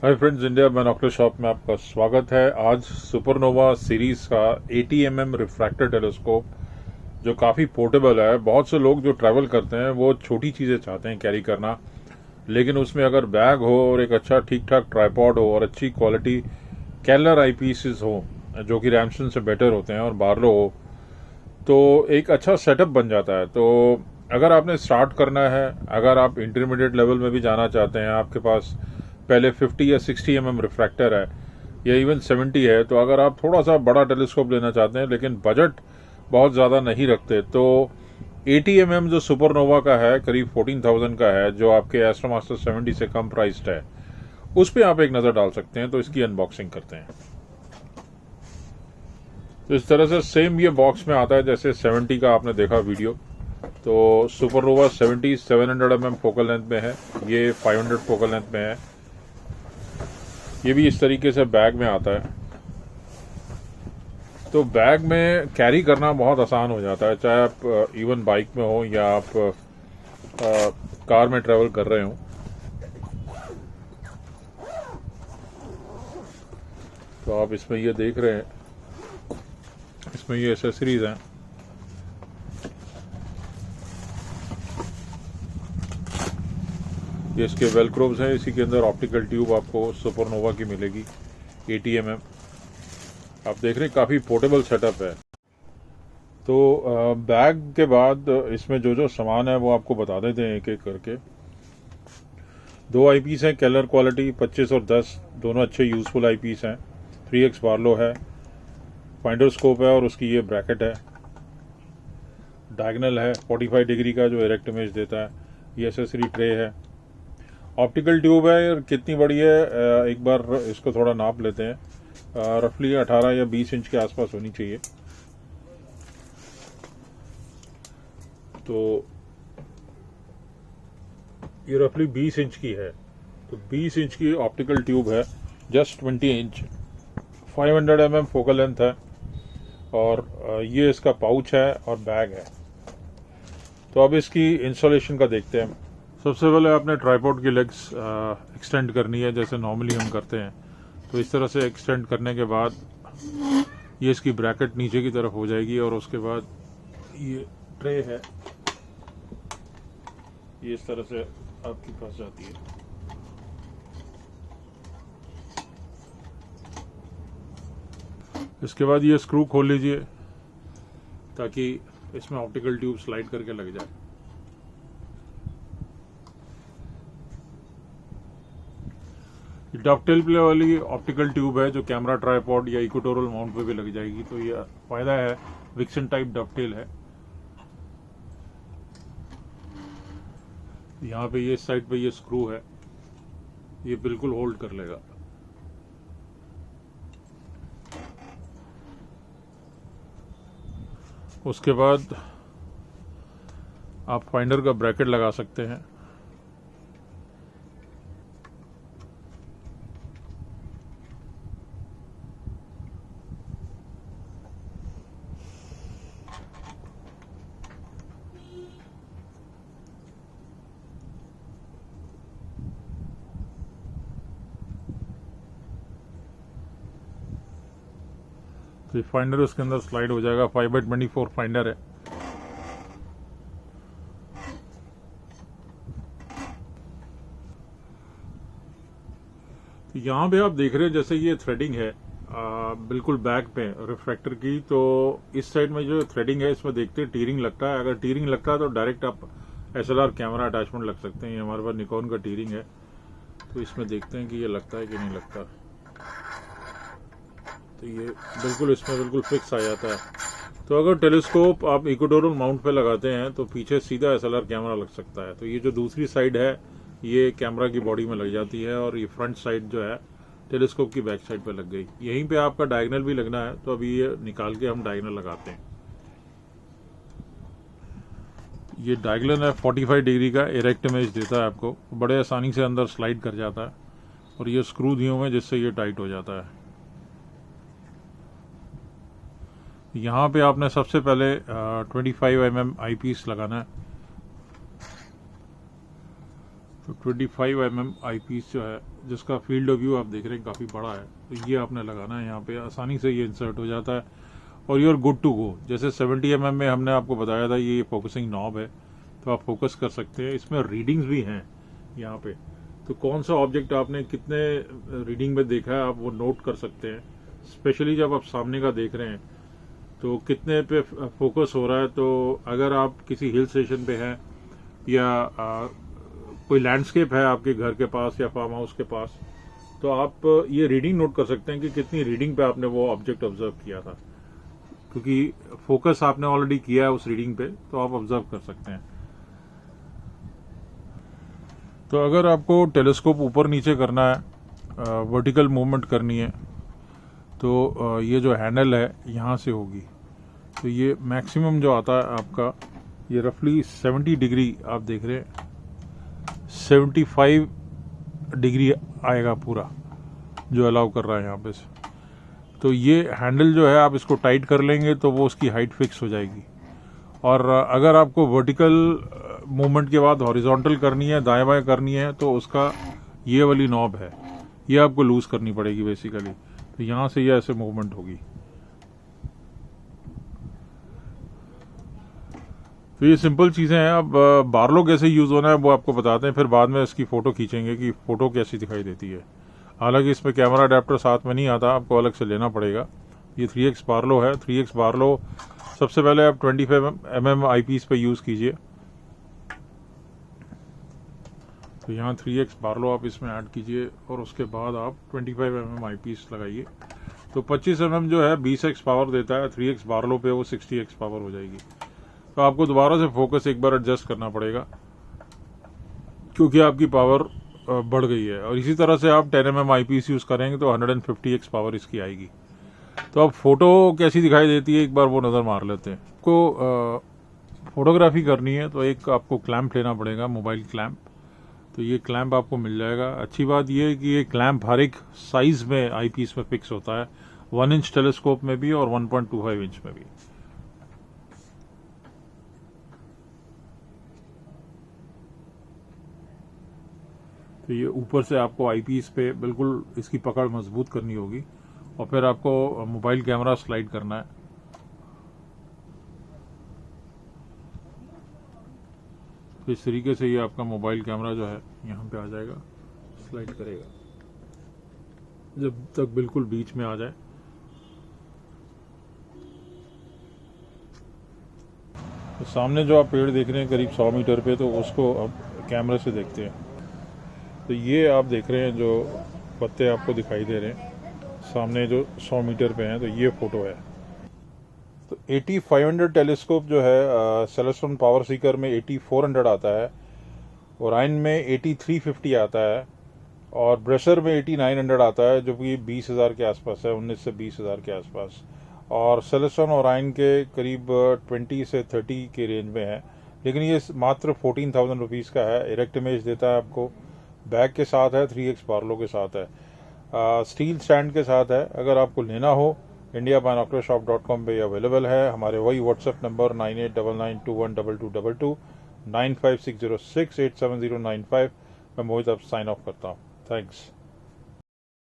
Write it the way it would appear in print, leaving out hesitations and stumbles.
Hi friends, India binocular shop में आपका स्वागत है। आज सुपरनोवा सीरीज का 80 रिफ्रैक्टर टेलीस्कोप जो काफ़ी पोर्टेबल है। बहुत से लोग जो ट्रैवल करते हैं वो छोटी चीज़ें चाहते हैं कैरी करना, लेकिन उसमें अगर बैग हो और एक अच्छा ठीक ठाक ट्राइपॉड हो और अच्छी क्वालिटी केलर आई पीसेस हो जो कि रैमसन से बेटर होते हैं और बार्लो हो तो एक अच्छा सेटअप बन जाता है। तो अगर आपने स्टार्ट करना है, अगर आप इंटरमीडिएट लेवल में भी जाना चाहते हैं, आपके पास पहले 50 या 60 रिफ्रैक्टर है या इवन 70 है, तो अगर आप थोड़ा सा बड़ा टेलीस्कोप लेना चाहते हैं लेकिन बजट बहुत ज़्यादा नहीं रखते, तो 80 जो सुपरनोवा का है करीब 14,000 का है, जो आपके एस्ट्रोमास्टर 70 से कम प्राइस्ड है, उस पर आप एक नज़र डाल सकते हैं। तो इसकी अनबॉक्सिंग करते हैं। तो इस तरह से सेम ये बॉक्स में आता है जैसे 70 का आपने देखा वीडियो। तो सुपरनोवा 70 700 फोकल लेंथ में है, ये 500 फोकल लेंथ में है। ये भी इस तरीके से बैग में आता है। तो बैग में कैरी करना बहुत आसान हो जाता है, चाहे आप इवन बाइक में हो या आप कार में ट्रेवल कर रहे हो। तो आप इसमें ये देख रहे हैं, इसमें ये एसेसरीज हैं। ये इसके वेलक्रोब्स हैं, इसी के अंदर ऑप्टिकल ट्यूब आपको सुपरनोवा की मिलेगी 80 आप देख रहे हैं, काफ़ी पोर्टेबल सेटअप है। तो बैग के बाद इसमें जो जो सामान है वो आपको बता देते हैं एक एक करके। दो आईपीस हैं केलर क्वालिटी 25 और 10, दोनों अच्छे यूजफुल आईपीस हैं। 3x बार्लो है, फाइंडर स्कोप है और उसकी ये ब्रैकेट है। डायगनल है 45 डिग्री का जो इरेक्ट इमेज देता है। ये एसेसरी ट्रे है। ऑप्टिकल ट्यूब है, कितनी बड़ी है एक बार इसको थोड़ा नाप लेते हैं। रफली 18 या 20 इंच के आसपास होनी चाहिए। तो ये रफली 20 इंच की है। तो 20 इंच की ऑप्टिकल ट्यूब है, जस्ट 20 इंच, 500 फोकल लेंथ है और ये इसका पाउच है और बैग है। तो अब इसकी इंस्टॉलेशन का देखते हैं। सबसे पहले आपने ट्राइपॉड की लेग्स एक्सटेंड करनी है जैसे नॉर्मली हम करते हैं। तो इस तरह से एक्सटेंड करने के बाद ये इसकी ब्रैकेट नीचे की तरफ हो जाएगी और उसके बाद ये ट्रे है, ये इस तरह से आपकी फंस जाती है। इसके बाद ये स्क्रू खोल लीजिए ताकि इसमें ऑप्टिकल ट्यूब स्लाइड करके लग जाए। डॉकटेल प्ले वाली ऑप्टिकल ट्यूब है जो कैमरा ट्राइपॉड या इक्वेटोरियल माउंट पे भी लग जाएगी। तो ये फायदा है, विक्सन टाइप डॉकटेल है। यहाँ पे ये साइड पे ये स्क्रू है, ये बिल्कुल होल्ड कर लेगा। उसके बाद आप फाइंडर का ब्रैकेट लगा सकते हैं। तो ये फाइंडर उसके अंदर स्लाइड हो जाएगा। 5x24 फाइंडर है। तो यहाँ पे आप देख रहे हैं जैसे ये थ्रेडिंग है बिल्कुल बैक पे रिफ्रैक्टर की। तो इस साइड में जो थ्रेडिंग है इसमें देखते हैं टीरिंग लगता है। अगर टीरिंग लगता है तो डायरेक्ट आप SLR कैमरा अटैचमेंट लग सकते हैं। ये हमारे पास निकॉन का टीरिंग है, तो इसमें देखते हैं कि ये लगता है कि नहीं लगता। तो ये बिल्कुल इसमें बिल्कुल फिक्स आ जाता है। तो अगर टेलीस्कोप आप इक्वेटोरियल माउंट पे लगाते हैं तो पीछे सीधा SLR कैमरा लग सकता है। तो ये जो दूसरी साइड है ये कैमरा की बॉडी में लग जाती है और ये फ्रंट साइड जो है टेलीस्कोप की बैक साइड पे लग गई। यहीं पे आपका डायगनल भी लगना है, तो अभी ये निकाल के हम डायगनल लगाते हैं। ये डायगनल है 45 डिग्री का इरेक्ट इमेज देता है आपको, बड़े आसानी से अंदर स्लाइड कर जाता है और ये स्क्रू दिए हुए हैं जिससे ये टाइट हो जाता है। यहाँ पे आपने सबसे पहले 25 आई पीस लगाना है। तो 25 mm आईपीस जो है, जिसका फील्ड ऑफ व्यू आप देख रहे हैं काफ़ी बड़ा है, तो ये आपने लगाना है यहाँ पे, आसानी से ये इंसर्ट हो जाता है और you are good to go. जैसे 70 mm में हमने आपको बताया था ये फोकसिंग नॉब है, तो आप फोकस कर सकते हैं। इसमें रीडिंग्स भी हैं यहाँ पे, तो कौन सा ऑब्जेक्ट आपने कितने रीडिंग में देखा है आप वो नोट कर सकते हैं। स्पेशली जब आप सामने का देख रहे हैं तो कितने पे फोकस हो रहा है। तो अगर आप किसी हिल स्टेशन पे हैं या कोई लैंडस्केप है आपके घर के पास या फार्म हाउस के पास, तो आप ये रीडिंग नोट कर सकते हैं कि कितनी रीडिंग पे आपने वो ऑब्जेक्ट ऑब्जर्व किया था, क्योंकि फोकस आपने ऑलरेडी किया है उस रीडिंग पे, तो आप ऑब्जर्व कर सकते हैं। तो अगर आपको टेलीस्कोप ऊपर नीचे करना है, वर्टिकल मूवमेंट करनी है, तो ये जो हैंडल है यहाँ से होगी। तो ये मैक्सिमम जो आता है आपका, ये रफली 70 डिग्री आप देख रहे हैं, 75 डिग्री आएगा पूरा, जो अलाउ कर रहा है यहाँ पे से। तो ये हैंडल जो है आप इसको टाइट कर लेंगे तो वो उसकी हाइट फिक्स हो जाएगी। और अगर आपको वर्टिकल मूवमेंट के बाद हॉरिजॉन्टल करनी है, दाएं बाएं करनी है, तो उसका ये वाली नॉब है, ये आपको लूज करनी पड़ेगी बेसिकली। तो यहां से ये ऐसे मूवमेंट होगी। तो ये सिंपल चीजें हैं। अब बारलो कैसे यूज होना है वो आपको बताते हैं, फिर बाद में इसकी फोटो खींचेंगे कि फोटो कैसी दिखाई देती है। हालांकि इसमें कैमरा अडेप्टर साथ में नहीं आता, आपको अलग से लेना पड़ेगा। ये 3x बारलो है। 3x बारलो सबसे पहले आप 25 mm आईपीस पे यूज कीजिए। तो यहाँ 3x बारलो आप इसमें ऐड कीजिए और उसके बाद आप 25 mm आईपीस लगाइए। तो 25 mm जो है 20x पावर देता है, 3x बारलो पे वो 60x पावर हो जाएगी। तो आपको दोबारा से फोकस एक बार एडजस्ट करना पड़ेगा, क्योंकि आपकी पावर बढ़ गई है। और इसी तरह से आप 10 mm आईपीस यूज करेंगे तो 150x पावर इसकी आएगी। तो अब फोटो कैसी दिखाई देती है एक बार वो नजर मार लेते हैं। आपको फोटोग्राफी करनी है तो एक आपको क्लैंप लेना पड़ेगा, मोबाइल क्लैंप। तो ये क्लैंप आपको मिल जाएगा। अच्छी बात ये है कि ये क्लैंप हर एक साइज में आईपीस में फिक्स होता है, 1 इंच टेलीस्कोप में भी और 1.25 इंच में भी। तो ये ऊपर से आपको आईपीस पे बिल्कुल इसकी पकड़ मजबूत करनी होगी और फिर आपको मोबाइल कैमरा स्लाइड करना है। तो इस तरीके से ये आपका मोबाइल कैमरा जो है यहाँ पे आ जाएगा, स्लाइड करेगा जब तक बिल्कुल बीच में आ जाए। तो सामने जो आप पेड़ देख रहे हैं करीब 100 मीटर पे, तो उसको अब कैमरे से देखते हैं। तो ये आप देख रहे हैं जो पत्ते आपको दिखाई दे रहे हैं सामने जो 100 मीटर पे हैं, तो ये फोटो है। तो 8500 टेलीस्कोप जो है सेलेस्ट्रॉन पावर सीकर में 8400 आता है, ओराइन में 8350 आता है और ब्रेशर में 8900 आता है, जो कि 20,000 के आसपास है, 19 से 20,000 के आसपास। और सेलेस्ट्रॉन ओराइन के करीब 20 से 30 के रेंज में है, लेकिन ये मात्र 14,000 रुपीज़ का है। इरेक्ट इमेज देता है आपको, बैग के साथ है, 3x बारलो के साथ है, स्टील स्टैंड के साथ है। अगर आपको लेना हो indiabinocularshop.com पे अवेलेबल है। हमारे वही व्हाट्सएप नंबर 9899212222 9560687095 मैं मोहित अब साइन ऑफ करता हूँ। थैंक्स।